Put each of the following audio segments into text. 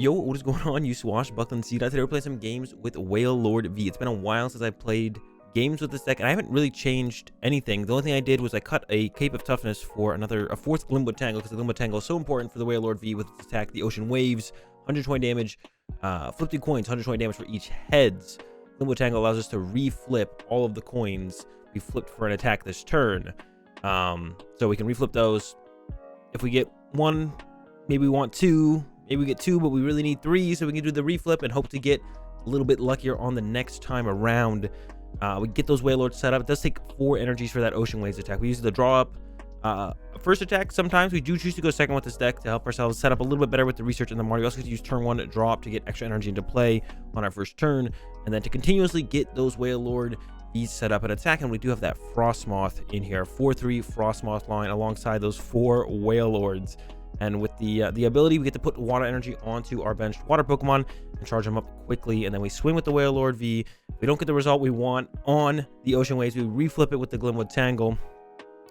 Yo, what is going on, you swashbuckling seed? Today we're playing some games with Wailord V. It's been a while since I played games with this deck, and I haven't really changed anything. The only thing I did was I cut a Cape of Toughness for a fourth Glimwood Tangle, because the Glimwood Tangle is so important for the Wailord V with its attack, the Ocean Waves, 120 damage, flip 2 coins, 120 damage for each heads. Glimwood Tangle allows us to reflip all of the coins we flipped for an attack this turn. So we can reflip those. If we get one, maybe we want two. Maybe we get two, but we really need three, so we can do the reflip and hope to get a little bit luckier on the next time around. We get those Wailords set up. It does take 4 energies for that Ocean Waves attack. We use the draw up first attack. Sometimes we do choose to go second with this deck to help ourselves set up a little bit better with the research and the Marnie. We also get to use turn 1 draw up to get extra energy into play on our first turn, and then to continuously get those Wailord V's set up and attack. And we do have that Frosmoth in here, 4/3 Frosmoth line alongside those 4 Wailords. And with the ability, we get to put water energy onto our benched water Pokemon and charge them up quickly. And then we swing with the Wailord V. If we don't get the result we want on the Ocean Waves, we reflip it with the Glimwood Tangle.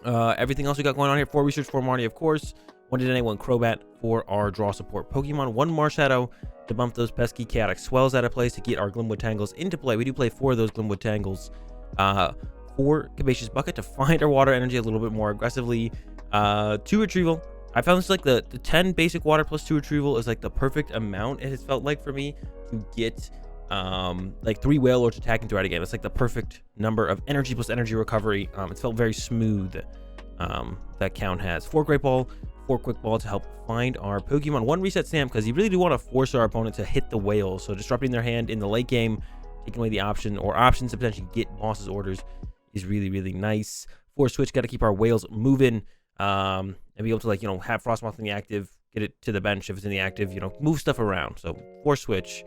Everything else we got going on here: 4 research, 4 Marnie, of course. 1 Dedenne, 1 Crobat for our draw support Pokemon. 1 Marshadow to bump those pesky chaotic swells out of place to get our Glimwood Tangles into play. We do play 4 of those Glimwood Tangles. 4 Capacious Bucket to find our water energy a little bit more aggressively. 2 Retrieval. I found this like the 10 basic water plus 2 retrieval is like the perfect amount. It has felt like for me to get like 3 Wailords attacking throughout a game. It's like the perfect number of energy plus energy recovery. It's felt very smooth. That count has 4 Great Ball, 4 Quick Ball to help find our Pokemon. 1 Reset Stamp, because you really do want to force our opponent to hit the whale. So disrupting their hand in the late game, taking away the option or options to potentially get boss's orders is really, really nice. 4 Switch, got to keep our whales moving. And be able to, like, have Frosmoth in the active, get it to the bench if it's in the active, move stuff around. So 4 Switch,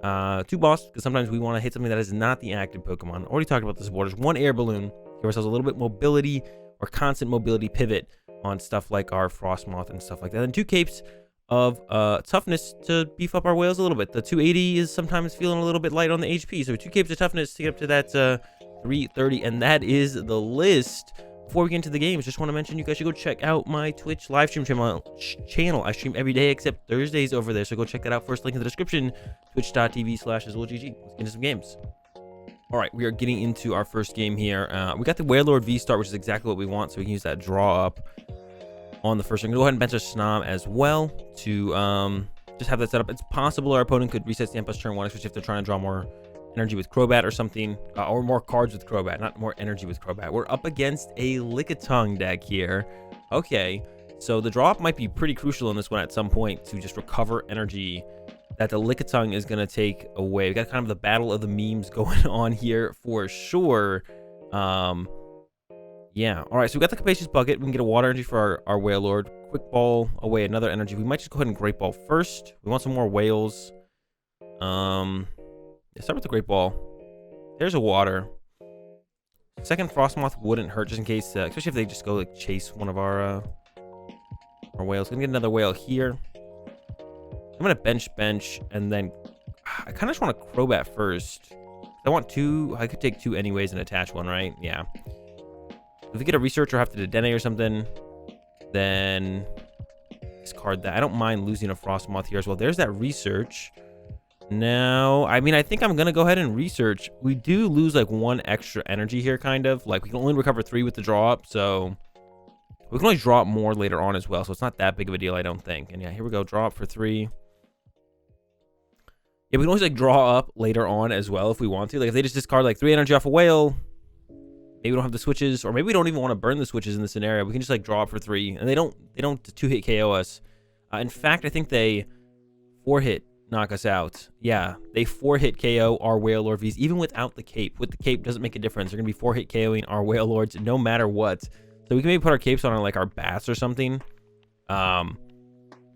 2 Boss, because sometimes we want to hit something that is not the active Pokemon. Already talked about the supporters. 1 Air Balloon, give ourselves a little bit mobility or constant mobility pivot on stuff like our Frosmoth and stuff like that. And 2 Capes of toughness to beef up our whales a little bit. The 280 is sometimes feeling a little bit light on the HP, so 2 Capes of toughness to get up to that 330, and that is the list. Before we get into the games, just want to mention you guys should go check out my Twitch live stream channel. I stream every day except Thursdays over there, so go check that out. First link in the description, twitch.tv/AzulGG. Let's get into some games. All right, we are getting into our first game here. We got the Wailord V start, which is exactly what we want, so we can use that draw up on the first. I'm going to go ahead and bench a Snom as well to just have that set up. It's possible our opponent could reset stamp us turn 1, especially if they're trying to draw more energy with Crobat or something, or more cards with Crobat, not more energy with Crobat. We're up against a Lickitung deck here. Okay, so the draw up might be pretty crucial in this one at some point to just recover energy that the Lickitung is going to take away. We got kind of the battle of the memes going on here for sure. Yeah, all right, so we got the Capacious Bucket. We can get a water energy for our Wailord. Quick Ball away another energy. We might just go ahead and Great Ball first. We want some more whales. Start with the Great Ball. There's a water. Second Frosmoth wouldn't hurt, just in case, especially if they just go like chase one of our whales. Gonna get another whale here. I'm gonna bench, and then I kind of just want a Crobat first. I want 2. I could take 2 anyways and attach 1, right? Yeah. If we get a research or have to Dedenne or something, then discard that. I don't mind losing a Frosmoth here as well. There's that research. Now, I mean, I think I'm gonna go ahead and research. We do lose like 1 extra energy here, kind of. Like, we can only recover 3 with the draw up, so we can only draw up more later on as well, so it's not that big of a deal, I don't think. And yeah, here we go, draw up for 3. Yeah, we can always like draw up later on as well if we want to. Like, if they just discard like 3 energy off a whale, maybe we don't have the switches, or maybe we don't even want to burn the switches in this scenario. We can just like draw up for 3, and they don't 2-hit KO us. In fact, I think they 4-hit knock us out. Yeah, they 4-hit KO our Wailord Vs even without the cape. With the cape, doesn't make a difference. They're gonna be 4-hit KOing our Wailords no matter what. So we can maybe put our capes on like our bats or something. Yeah,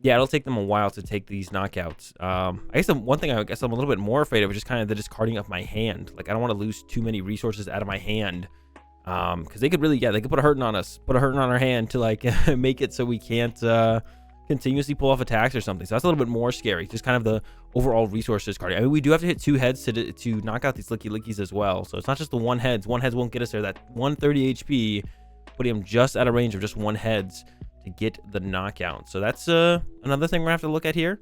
it'll take them a while to take these knockouts. I guess the one thing I guess I'm a little bit more afraid of is just kind of the discarding of my hand. Like, I don't want to lose too many resources out of my hand, because they could really, yeah, they could put a hurting on us, put a hurting on our hand to like make it so we can't continuously pull off attacks or something. So that's a little bit more scary, just kind of the overall resource discarding. I mean, we do have to hit 2 heads to knock out these Lickilickies as well, so it's not just the 1 heads. 1 heads won't get us there. That 130 HP, putting him just out of range of just 1 heads to get the knockout. So that's another thing we're gonna have to look at here.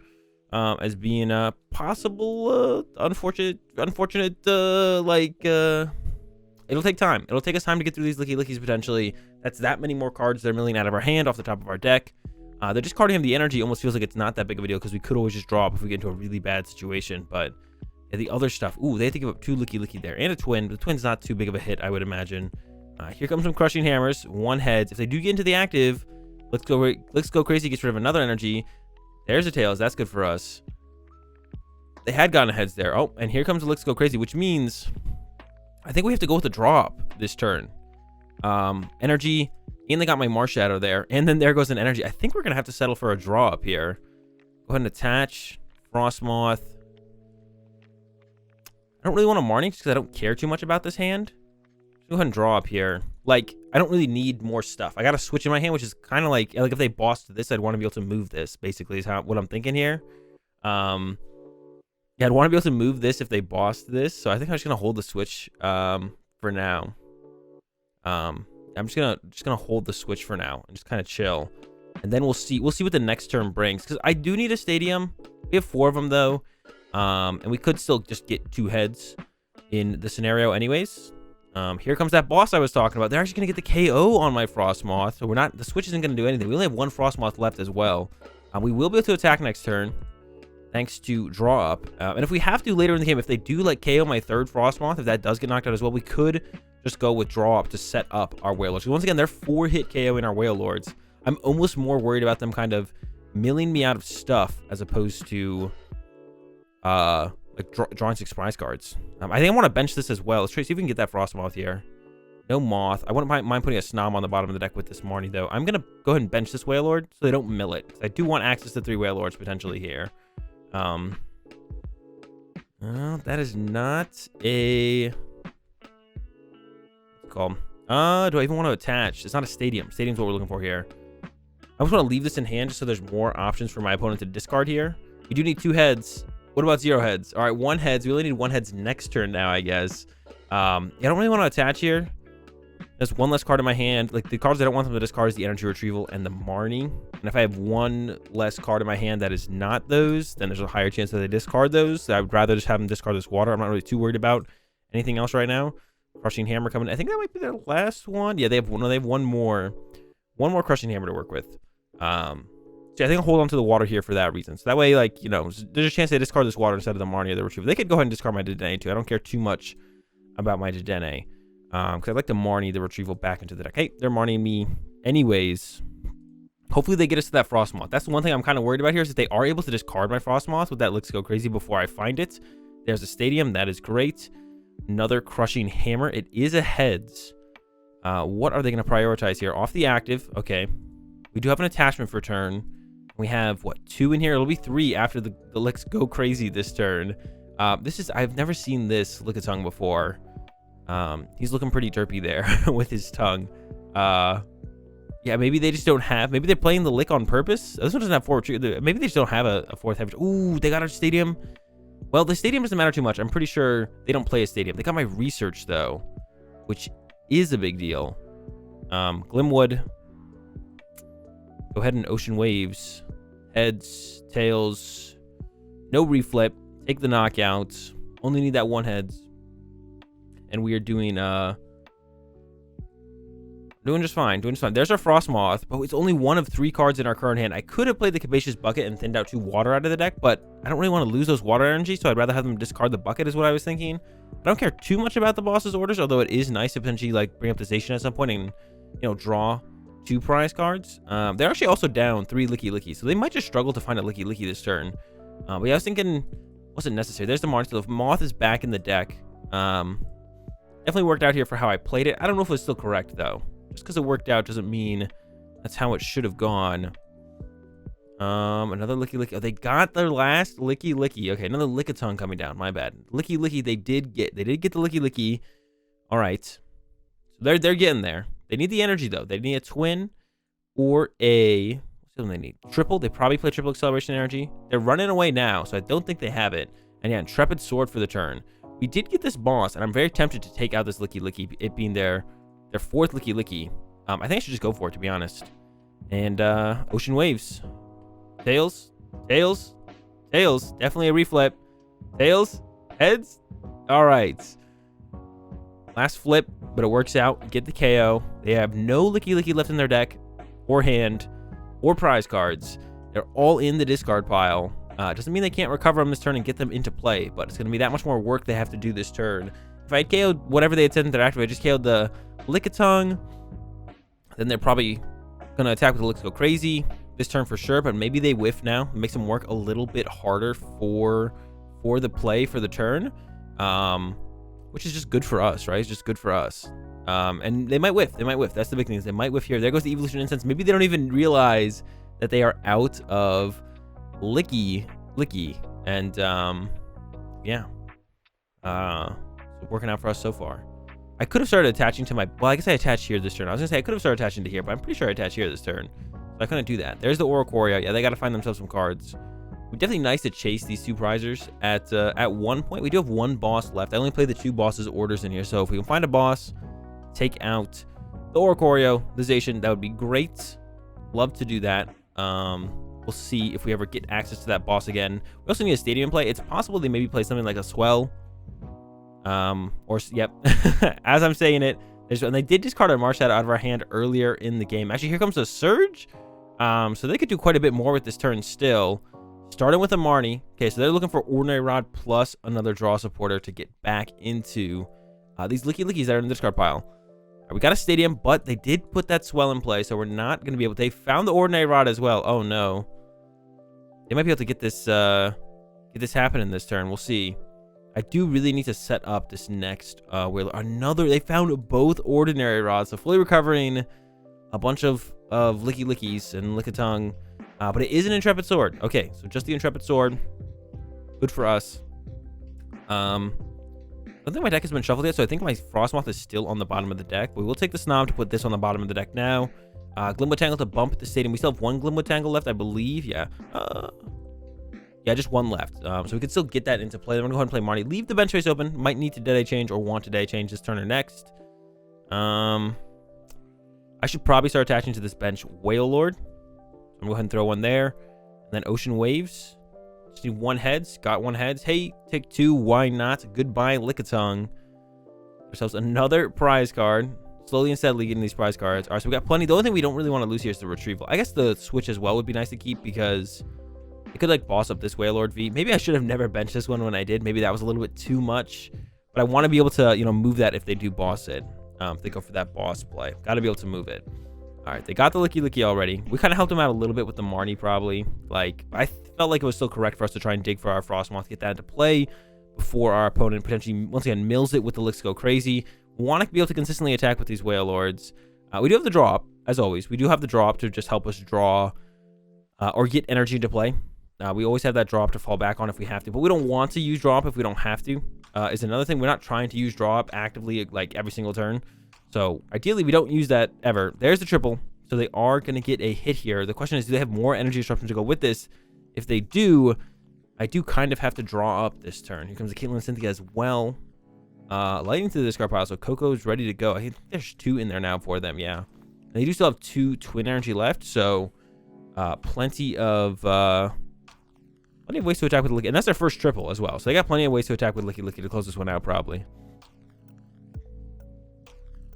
as being a possible unfortunate it'll take time. It'll take us time to get through these Lickilickies potentially. That's that many more cards they're milling out of our hand off the top of our deck. They're discarding him the energy almost feels like it's not that big of a deal because we could always just draw up if we get into a really bad situation. But yeah, the other stuff, ooh, they have to give up 2 Lickilicky there and a twin. The twin's not too big of a hit, I would imagine. Here comes some crushing hammers, 1 heads. If they do get into the active, let's go crazy, gets rid of another energy. There's a tails, that's good for us. They had gotten heads there. Oh, and here comes the Let's Go Crazy, which means I think we have to go with the drop this turn. Energy, and they got my Marshadow there, and then there goes an energy. I think we're gonna have to settle for a draw up here. Go ahead and attach Frosmoth. I don't really want to Marnie just because I don't care too much about this hand. Go ahead and draw up here. Like, I don't really need more stuff. I got a switch in my hand, which is kind of like if they bossed this, I'd want to be able to move this, basically, is what I'm thinking here. Yeah, I'd want to be able to move this if they bossed this, so I think I'm just gonna hold the switch for now. I'm just gonna hold the switch for now and just kind of chill, and then we'll see what the next turn brings, because I do need a stadium. We have 4 of them though, and we could still just get 2 heads in the scenario anyways. Here comes that boss I was talking about. They're actually gonna get the KO on my Frosmoth, so the switch isn't gonna do anything. We only have 1 Frosmoth left as well. We will be able to attack next turn, thanks to draw up. And if we have to later in the game, if they do like KO my 3rd Frosmoth, if that does get knocked out as well, we could just go with draw up to set up our Wailords. So once again, they're 4-hit KO in our Wailords. I'm almost more worried about them kind of milling me out of stuff as opposed to like drawing 6 prize cards. I think I want to bench this as well. Let's try see if we can get that Frosmoth here. No Moth. I wouldn't mind putting a Snom on the bottom of the deck with this Marnie though. I'm gonna go ahead and bench this Wailord so they don't mill it. I do want access to 3 Wailords potentially here. Well, that is not a... What's it called? Do I even want to attach? It's not a stadium. Stadium's what we're looking for here. I just want to leave this in hand just so there's more options for my opponent to discard here. We do need 2 heads. What about 0 heads? All right, 1 heads. We only need 1 heads next turn now, I guess. I don't really want to attach here. There's 1 less card in my hand. Like, the cards I don't want them to discard is the Energy Retrieval and the Marnie. And if I have 1 less card in my hand that is not those, then there's a higher chance that they discard those. So I would rather just have them discard this water. I'm not really too worried about anything else right now. Crushing Hammer coming. I think that might be their last one. Yeah, they have one more Crushing Hammer to work with. So I think I'll hold on to the water here for that reason. So that way, like, you know, there's a chance they discard this water instead of the Marnie or the Retrieval. They could go ahead and discard my Dedenne too. I don't care too much about my Dedenne. Because I'd like to Marnie the Retrieval back into the deck. Hey, they're Marnieing me anyways. Hopefully they get us to that Frosmoth. That's the one thing I'm kind of worried about here is that they are able to discard my Frosmoth with that Let's Go Crazy before I find it. There's a stadium. That is great. Another Crushing Hammer. It is a heads. What are they going to prioritize here? Off the active. Okay. We do have an attachment for turn. We have, what, 2 in here? It'll be 3 after the Let's Go Crazy this turn. I've never seen this Lickitung before. He's looking pretty derpy there with his tongue. Yeah, maybe they just don't have... Maybe they're playing the Lick on purpose. This one doesn't have 4 retreat. Maybe they just don't have a 4th heavy. Ooh, they got our stadium. Well, the stadium doesn't matter too much. I'm pretty sure they don't play a stadium. They got my research, though, which is a big deal. Glimwood. Go ahead and Ocean Waves. Heads, tails. No reflip. Take the knockout. Only need that 1 heads. And we are doing just fine. There's our Frosmoth, but it's only 1 of 3 cards in our current hand. I could have played the Capacious Bucket and thinned out 2 water out of the deck, but I don't really want to lose those water energy, so I'd rather have them discard the bucket is what I was thinking. I don't care too much about the boss's orders, although it is nice to potentially like bring up the station at some point and, you know, draw 2 prize cards. They're actually also down 3 Lickilicky, so they might just struggle to find a Lickilicky this turn. But yeah, I was thinking, wasn't necessary. There's the Marnie. So the Moth is back in the deck. Definitely worked out here for how I played it. I don't know if it was still correct, though. Just because it worked out doesn't mean that's how it should have gone. Another Lickilicky. Oh, they got their last Lickilicky. Okay, another Lickitung coming down. My bad. Lickilicky, they did get the Lickilicky. All right. So they're getting there. They need the energy, though. They need a twin or a... What's the one they need? Triple. They probably play triple acceleration energy. They're running away now, so I don't think they have it. And yeah, Intrepid Sword for the turn. We did get this boss, and I'm very tempted to take out this Lickilicky, it being their 4th Lickilicky. I think I should just go for it, to be honest. And Ocean Waves. Tails. Tails. Definitely a reflip. Tails. Heads. All right. Last flip, but it works out. Get the KO. They have no Lickilicky left in their deck, or hand, or prize cards. They're all in the discard pile. Doesn't mean they can't recover them this turn and get them into play, but it's going to be that much more work they have to do this turn. If I had KO'd whatever they had sent into their activate, I just KO'd the Lickitung, then they're probably going to attack with the Lickilicky Crazy this turn for sure, but maybe they whiff now. It makes them work a little bit harder for the play for the turn, which is just good for us, right? It's just good for us. And they might whiff. They might whiff. That's the big thing. Is they might whiff here. There goes the Evolution Incense. Maybe they don't even realize that they are out of Licky. And, yeah. So working out for us so far. I could have started attaching to my... Well, I guess I attached here this turn. I was going to say I could have started attaching to here, but I'm pretty sure I attached here this turn. So I couldn't do that. There's the Oricorio. Yeah, they got to find themselves some cards. We're definitely nice to chase these two prizers at one point. We do have one boss left. I only played the two bosses' orders in here, so if we can find a boss, take out the Oricorio, the Zacian, that would be great. Love to do that. We'll see if we ever get access to that boss again. We also need a stadium play. It's possible they maybe play something like a Swell. Yep. As I'm saying it, and they did discard our Marshadow out of our hand earlier in the game. Actually, here comes a Surge. So they could do quite a bit more with this turn still. Starting with a Marnie. Okay, so they're looking for Ordinary Rod plus another draw supporter to get back into these Lickilickies that are in the discard pile. We got a Stadium, but they did put that Swell in play, so we're not going to be able to... They found the Ordinary Rod as well. Oh, no. They might be able to get this happening this turn. We'll see. I do really need to set up this next Wailord. They found both Ordinary Rods, so fully recovering a bunch of Lickilickies and Lickitung. But it is an Intrepid Sword. Okay, so just the Intrepid Sword. Good for us. I don't think my deck has been shuffled yet, so I think my Frosmoth is still on the bottom of the deck. But we will take the Snom to put this on the bottom of the deck now. Glimwood Tangle to bump the Stadium. We still have one Glimwood Tangle left, I believe. Yeah. Yeah, just one left. So we can still get that into play. Then we're going to go ahead and play Marnie. Leave the bench space open. Might need to DAA change or want to DAA change this turn or next. I should probably start attaching to this bench Wailord. I'm going to go ahead and throw one there. And then Ocean Waves. Just need one heads. Got one heads. Hey, take two. Why not? Goodbye, Lickitung. Ourselves another prize card. Slowly and steadily getting these prize cards. All right, so we got plenty. The only thing we don't really want to lose here is the Retrieval. I guess the Switch as well would be nice to keep because it could, like, boss up this Wailord V. Maybe I should have never benched this one when I did. Maybe that was a little bit too much. But I want to be able to, you know, move that if they do boss it. If they go for that boss play. Got to be able to move it. All right, they got the Lickilicky already. We kind of helped them out a little bit with the Marnie, probably. Like, I felt like it was still correct for us to try and dig for our Frosmoth, get that into play before our opponent potentially, once again, mills it with the Licks Go Crazy. We want to be able to consistently attack with these Wailords. We do have the draw up, as always. We do have the draw up to just help us draw or get energy into play. We always have that draw up to fall back on if we have to, but we don't want to use draw up if we don't have to. Is another thing. We're not trying to use draw up actively, like, every single turn. So ideally, we don't use that ever. There's the triple. So they are going to get a hit here. The question is, do they have more energy disruption to go with this? If they do, I do kind of have to draw up this turn. Here comes the Caitlyn Cynthia as well. Lighting to the discard pile. So Coco's ready to go. I think there's two in there now for them. Yeah. And they do still have two Twin Energy left. So plenty of ways to attack with Licky. And that's their first triple as well. So they got plenty of ways to attack with Lickilicky to close this one out, probably.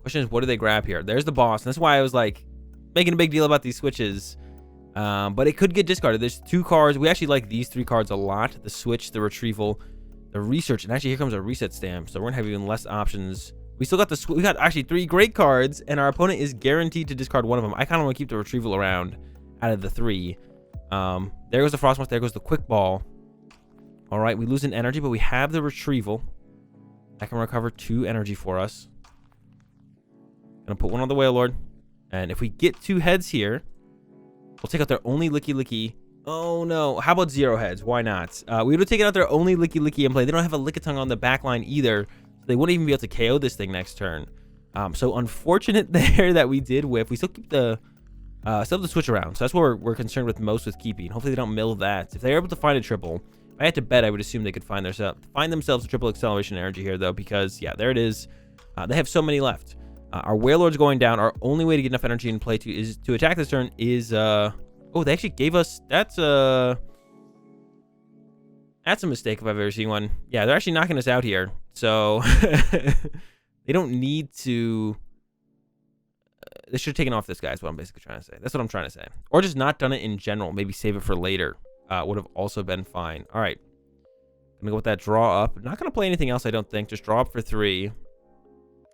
Question is, what do they grab here? There's the boss. And that's why I was like making a big deal about these switches. But it could get discarded. There's two cards. We actually like these three cards a lot. The Switch, the Retrieval, the Research. And actually, here comes a Reset Stamp. So we're going to have even less options. We still got the... We got actually three great cards. And our opponent is guaranteed to discard one of them. I kind of want to keep the Retrieval around out of the three. There goes the Frosmoth. There goes the Quick Ball. All right. We lose an energy, but we have the Retrieval. That can recover 2 energy for us. Gonna put one on the Wailord. And if we get 2 heads here, we'll take out their only Lickilicky. Oh, no. How about 0 heads? Why not? We would have taken out their only Lickilicky in play. They don't have a Lickitung on the back line either. So they wouldn't even be able to KO this thing next turn. So unfortunate there that we did whiff. We still keep the... still have the Switch around. So that's what we're concerned with most with keeping. Hopefully they don't mill that. If they're able to find a triple... If I had to bet, I would assume they could find themselves a triple acceleration energy here, though, because, yeah, there it is. They have so many left. Our Wailord's going down. Our only way to get enough energy in play to attack this turn is... oh, they actually gave us... That's... That's a mistake if I've ever seen one. Yeah, they're actually knocking us out here. So they don't need to. They should have taken off this guy is what I'm basically trying to say. That's what I'm trying to say. Or just not done it in general. Maybe save it for later. Would have also been fine. All right. Gonna go with that draw up. Not gonna play anything else, I don't think. Just draw up for 3.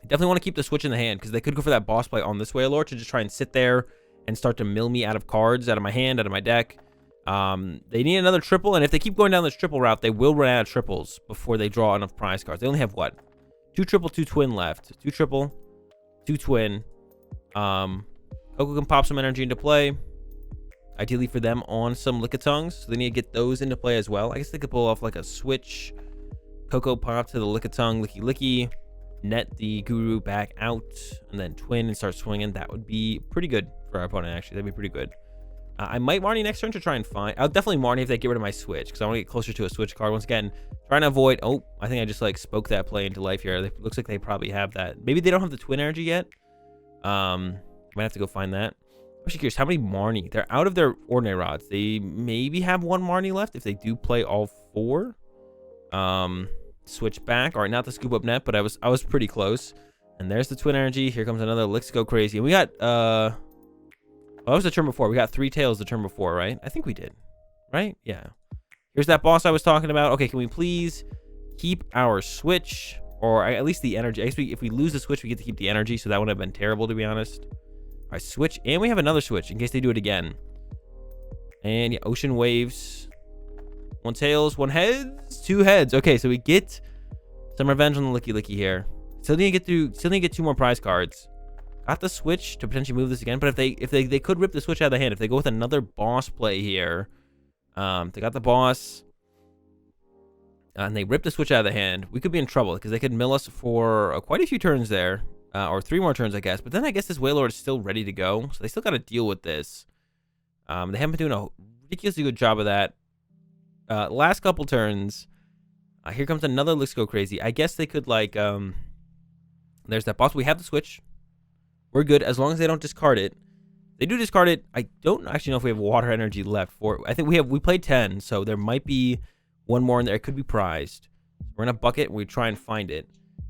Definitely want to keep the switch in the hand because they could go for that boss play on this Wailord to just try and sit there and start to mill me out of cards, out of my hand, out of my deck. They need another triple, and if they keep going down this triple route, they will run out of triples before they draw enough prize cards. They only have what? 2 triple, 2 twin left. 2 triple, 2 twin. Coco can pop some energy into play. Ideally for them on some Lickitongues. So they need to get those into play as well. I guess they could pull off like a switch. Coco pop to the Lickitongue, Lickilicky. Net the Guru back out. And then twin and start swinging. That would be pretty good for our opponent, actually. That'd be pretty good. I might Marnie next turn to try and find. I'll definitely Marnie if they get rid of my switch. Because I want to get closer to a switch card. Once again, trying to avoid. Oh, I think I just like spoke that play into life here. It looks like they probably have that. Maybe they don't have the twin energy yet. Might have to go find that. I'm actually curious, how many Marnie? They're out of their ordinary rods. They maybe have 1 Marnie left if they do play all 4. Switch back. All right, not the scoop up net, but I was pretty close. And there's the twin energy. Here comes another. Let's go crazy. And we got oh, that was the turn before. We got 3 tails the turn before, right? I think we did. Right? Yeah. Here's that boss I was talking about. Okay, can we please keep our switch? Or at least the energy. I guess if we lose the switch, we get to keep the energy. So that would have been terrible, to be honest. All right, switch. And we have another switch in case they do it again. And yeah, ocean waves. 1 tails, 1 heads, 2 heads. Okay, so we get some revenge on the Lickilicky here. Still need to get 2 more prize cards. Got the switch to potentially move this again. But if they could rip the switch out of the hand. If they go with another boss play here. They got the boss. And they rip the switch out of the hand. We could be in trouble because they could mill us for quite a few turns there. Or 3 more turns, I guess. But then I guess this Wailord is still ready to go. So they still got to deal with this. They haven't been doing a ridiculously good job of that. Last couple turns. Here comes another Let's Go Crazy. I guess they could, like... there's that boss. We have the switch. We're good as long as they don't discard it. They do discard it. I don't actually know if we have water energy left for it. I think we played 10, so there might be 1 more in there. It could be prized. We're in a bucket. We try and find it.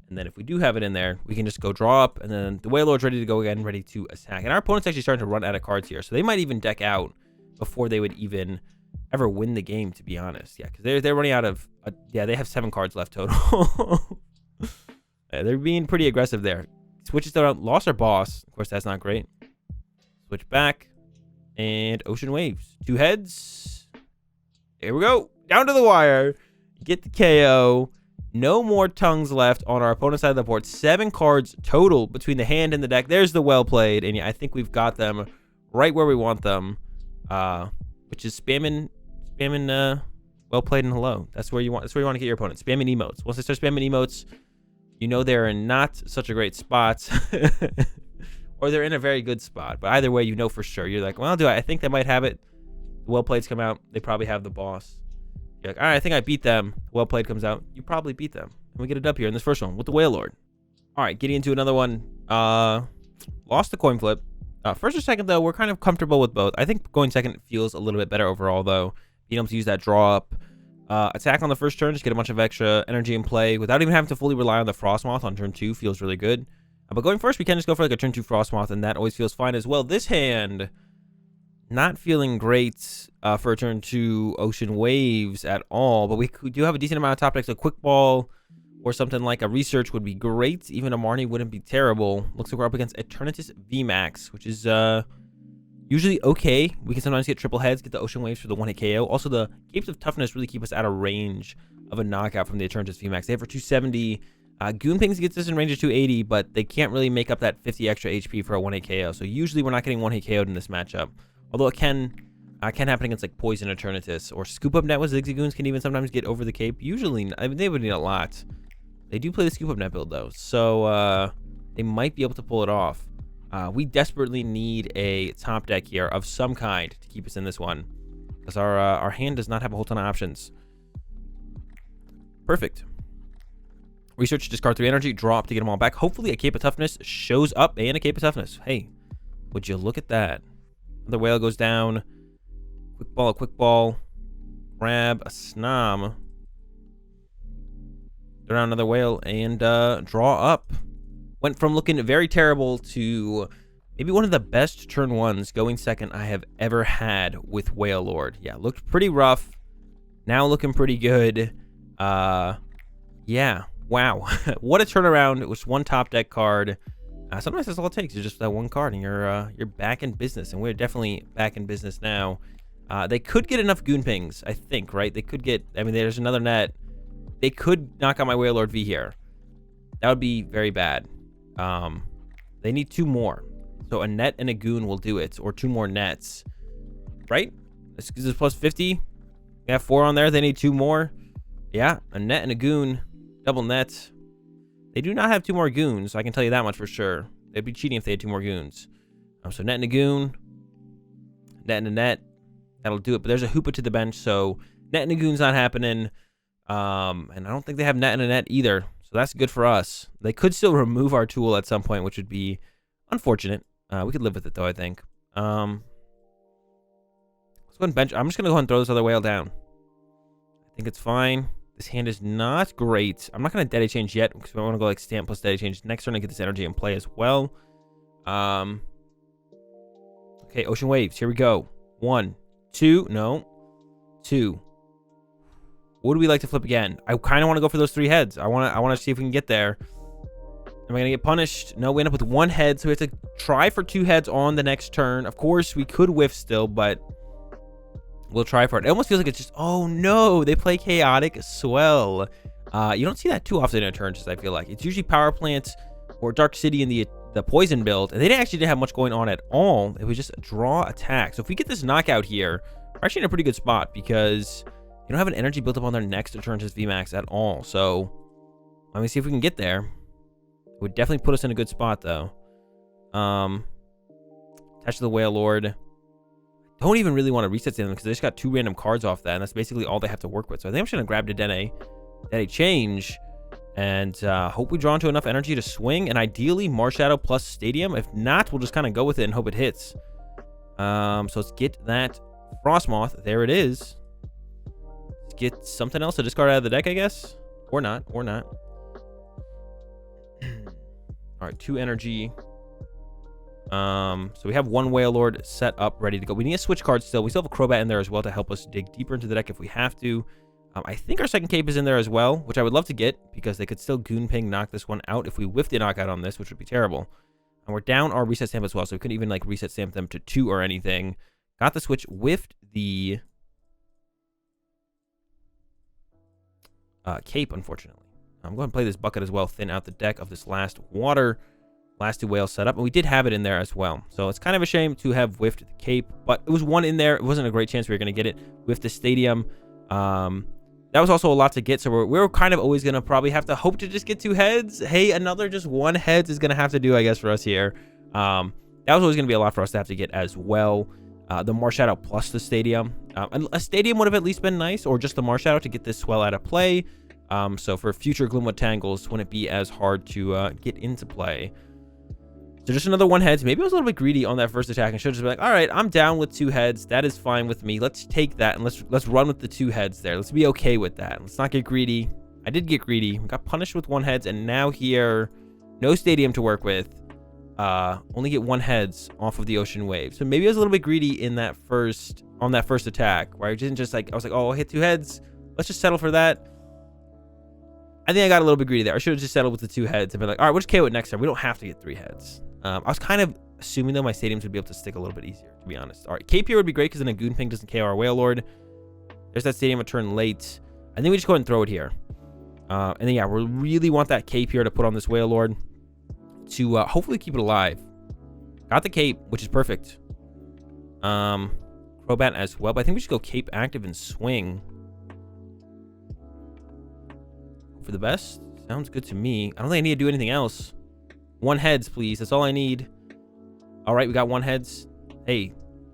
And then if we do have it in there, we can just go draw up. And then the Wailord's ready to go again, ready to attack. And our opponent's actually starting to run out of cards here. So they might even deck out before they would even ever win the game, to be honest. Yeah, because they're running out of... yeah, they have 7 cards left total. Yeah, they're being pretty aggressive there. Switches down. Lost our boss. Of course, that's not great. Switch back. And ocean waves. 2 heads. Here we go. Down to the wire. Get the KO. No more tongues left on our opponent's side of the board. 7 cards total between the hand and the deck. There's the well played. And yeah, I think we've got them right where we want them. Which is spamming well played and hello. That's where you want to get your opponent. Spamming emotes. Once they start spamming emotes, you know they're in not such a great spot. Or they're in a very good spot. But either way, you know for sure. You're like, well, I think they might have it. The well playeds come out. They probably have the boss. You're like, all right, I think I beat them. Well played comes out. You probably beat them. And we get it up here in this first one with the Wailord. All right, getting into another one. Lost the coin flip. First or second, though, we're kind of comfortable with both. I think going second feels a little bit better overall, though. Being able to use that draw up. Attack on the first turn, just get a bunch of extra energy in play without even having to fully rely on the Frosmoth on turn 2 feels really good. But going first, we can just go for like a turn 2 Frosmoth, and that always feels fine as well. This hand... not feeling great for a turn 2 Ocean Waves at all, but we do have a decent amount of top decks. A Quick Ball or something like a Research would be great. Even a Marnie wouldn't be terrible. Looks like we're up against Eternatus VMAX, which is usually okay. We can sometimes get triple heads, get the Ocean Waves for the 1-hit KO. Also, the Capes of Toughness really keep us out of range of a knockout from the Eternatus VMAX. They have for 270. Goon Pings gets us in range of 280, but they can't really make up that 50 extra HP for a 1-hit KO. So usually we're not getting 1-hit KO'd in this matchup. Although it can happen against like Poison Eternatus or Scoop Up Net with Zigzagoons can even sometimes get over the Cape. Usually, I mean, they would need a lot. They do play the Scoop Up Net build though, so they might be able to pull it off. We desperately need a top deck here of some kind to keep us in this one, because our hand does not have a whole ton of options. Perfect. Research, discard 3 energy, draw up to get them all back. Hopefully a Cape of Toughness shows up and a Cape of Toughness. Hey, would you look at that? The whale goes down. Quick ball, grab a Snom. Throw down another whale and draw up. Went from looking very terrible to maybe one of the best turn ones going second I have ever had with Wailord. Yeah, looked pretty rough. Now looking pretty good. Yeah, wow. What a turnaround. It was one top deck card. Sometimes that's all it takes. It's just that one card and you're back in business, and we're definitely back in business now. They could get enough Goon Pings, I think, right? They could get, I mean, there's another net. They could knock out my Wailord V here. That would be very bad. They need 2 more. So a net and a Goon will do it, or 2 more nets, right? This is plus 50. We have 4 on there. They need 2 more. Yeah, a net and a Goon, double net. They do not have 2 more Goons, I can tell you that much for sure. They'd be cheating if they had 2 more Goons. So net and a Goon, net and a net. That'll do it. But there's a Hoopa to the bench, so net and a Goon's not happening. And I don't think they have net and a net either. So that's good for us. They could still remove our tool at some point, which would be unfortunate. We could live with it, though, I think. Let's go ahead and bench. I'm just going to go ahead and throw this other whale down. I think it's fine. This hand is not great. I'm not going to DAA change yet because I want to go like stamp plus DAA change. Next turn, I get this energy in play as well. Okay, Ocean Waves. Here we go. 1, 2. No. 2. What would we like to flip again? I kind of want to go for those 3 heads. I want to see if we can get there. Am I going to get punished? No, we end up with 1 head, so we have to try for 2 heads on the next turn. Of course, we could whiff still, but we'll try for it. It almost feels like it's just, oh no, they play Chaotic Swell. You don't see that too often in turns, I feel like. It's usually Power Plant or Dark City in the Poison build, and they actually didn't have much going on at all. It was just a draw attack. So if we get this knockout here, we're actually in a pretty good spot because you don't have an energy built up on their next turn to VMAX at all. So let me see if we can get there. It would definitely put us in a good spot, though. Attach to the Wailord. Don't even really want to reset them because they just got 2 random cards off that, and that's basically all they have to work with. So I think I'm just going to grab Dedenne change, and hope we draw into enough energy to swing, and ideally Marshadow plus Stadium. If not, we'll just kind of go with it and hope it hits. So let's get that Frosmoth. There it is. Let's get something else to discard out of the deck, I guess. Or not. All right, 2 energy. So we have 1 Wailord set up, ready to go. We need a switch card still. We still have a Crobat in there as well to help us dig deeper into the deck if we have to. I think our second Cape is in there as well, which I would love to get because they could still Goon Ping knock this one out if we whiffed the knockout on this, which would be terrible. And we're down our Reset Stamp as well, so we couldn't even like Reset Stamp them to 2 or anything. Got the switch, whiffed the Cape, unfortunately. I'm going to play this bucket as well, thin out the deck of this last water. Last 2 whales set up, and we did have it in there as well. So it's kind of a shame to have whiffed the Cape, but it was 1 in there. It wasn't a great chance we were going to get it with the Stadium. That was also a lot to get, so we're kind of always going to probably have to hope to just get 2 heads. Hey, another just 1 heads is going to have to do, I guess, for us here. That was always going to be a lot for us to have to get as well. The Marshadow plus the Stadium. A Stadium would have at least been nice, or just the Marshadow to get this swell out of play. So for future Glimwood Tangles, wouldn't it be as hard to get into play. So just another 1 heads. Maybe I was a little bit greedy on that first attack and should just be like, all right, I'm down with 2 heads. That is fine with me. Let's take that and let's run with the 2 heads there. Let's be okay with that. Let's not get greedy. I did get greedy. We got punished with 1 heads, and now here, no Stadium to work with. Only get 1 heads off of the Ocean Wave. So maybe I was a little bit greedy in that first attack, where I didn't just like, I was like, oh, I'll hit 2 heads. Let's just settle for that. I think I got a little bit greedy there. I should have just settled with the 2 heads and been like, all right, we'll just KO it next time. We don't have to get 3 heads. I was kind of assuming, though, my Stadiums would be able to stick a little bit easier, to be honest. All right, Cape here would be great because then a Goon Ping doesn't KO our Wailord. There's that Stadium a turn late. I think we just go ahead and throw it here. And then, yeah, we really want that Cape here to put on this Wailord to hopefully keep it alive. Got the Cape, which is perfect. Crobat as well, but I think we should go Cape active and swing. Hope for the best. Sounds good to me. I don't think I need to do anything else. 1 heads, please. That's all I need. All right, we got 1 heads. Hey,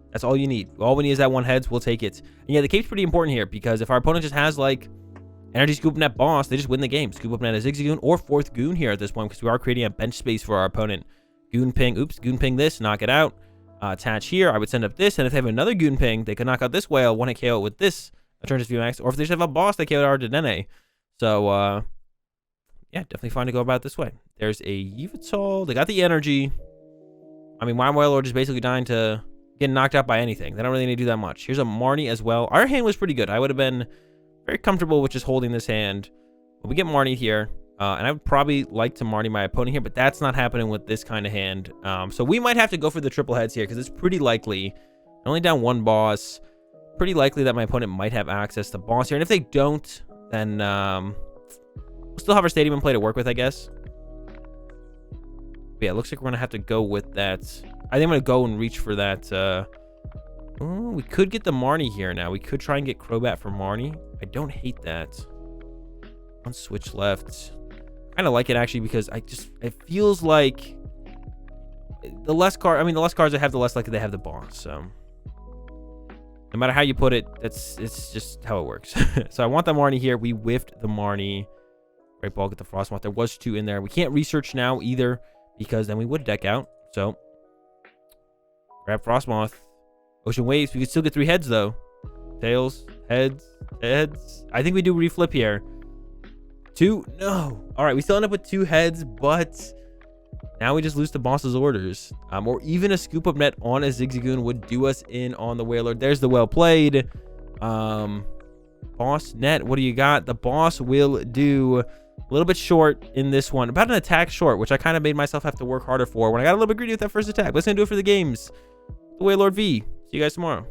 that's all you need. All we need is that 1 heads. We'll take it. And yeah, the Cape's pretty important here because if our opponent just has like Energy Scoop Net Boss, they just win the game. Scoop up Net a Zigzagoon or 4th Goon here at this point because we are creating a bench space for our opponent. Goon Ping. Oops. Goon Ping this. Knock it out. Attach here. I would send up this. And if they have another Goon Ping, they could knock out this whale. 1-hit KO with this. A turn to VMAX. Or if they just have a boss, they KO our Dedenne. So, yeah, definitely fine to go about it this way. There's a Yveltal. They got the energy. I mean, my Wailord is basically dying to get knocked out by anything. They don't really need to do that much. Here's a Marnie as well. Our hand was pretty good. I would have been very comfortable with just holding this hand. But we get Marnie here. And I would probably like to Marnie my opponent here, but that's not happening with this kind of hand. So we might have to go for the triple heads here because it's pretty likely. Only down one boss. Pretty likely that my opponent might have access to boss here. And if they don't, then we'll still have our stadium and play to work with, I guess. But yeah, it looks like we're going to have to go with that. I think I'm going to go and reach for that. Oh, we could get the Marnie here now. We could try and get Crobat for Marnie. I don't hate that. One switch left. Kind of like it, actually, because it feels like the less cards I have, the less likely they have the boss. So no matter how you put it, it's just how it works. So I want the Marnie here. We whiffed the Marnie. Great Ball, get the Frosmoth. There was 2 in there. We can't research now either because then we would deck out. So grab Frosmoth. Ocean Waves. We could still get 3 heads though. Tails, heads, heads. I think we do reflip here. 2. No. All right, we still end up with 2 heads, but now we just lose to boss's orders. Or even a scoop up net on a Zigzagoon would do us in on the Wailord. There's the well played. Boss net, what do you got? The boss will do a little bit short in this one. About an attack short, which I kind of made myself have to work harder for when I got a little bit greedy with that first attack. Let's do it for the games. The Wailord V. See you guys tomorrow.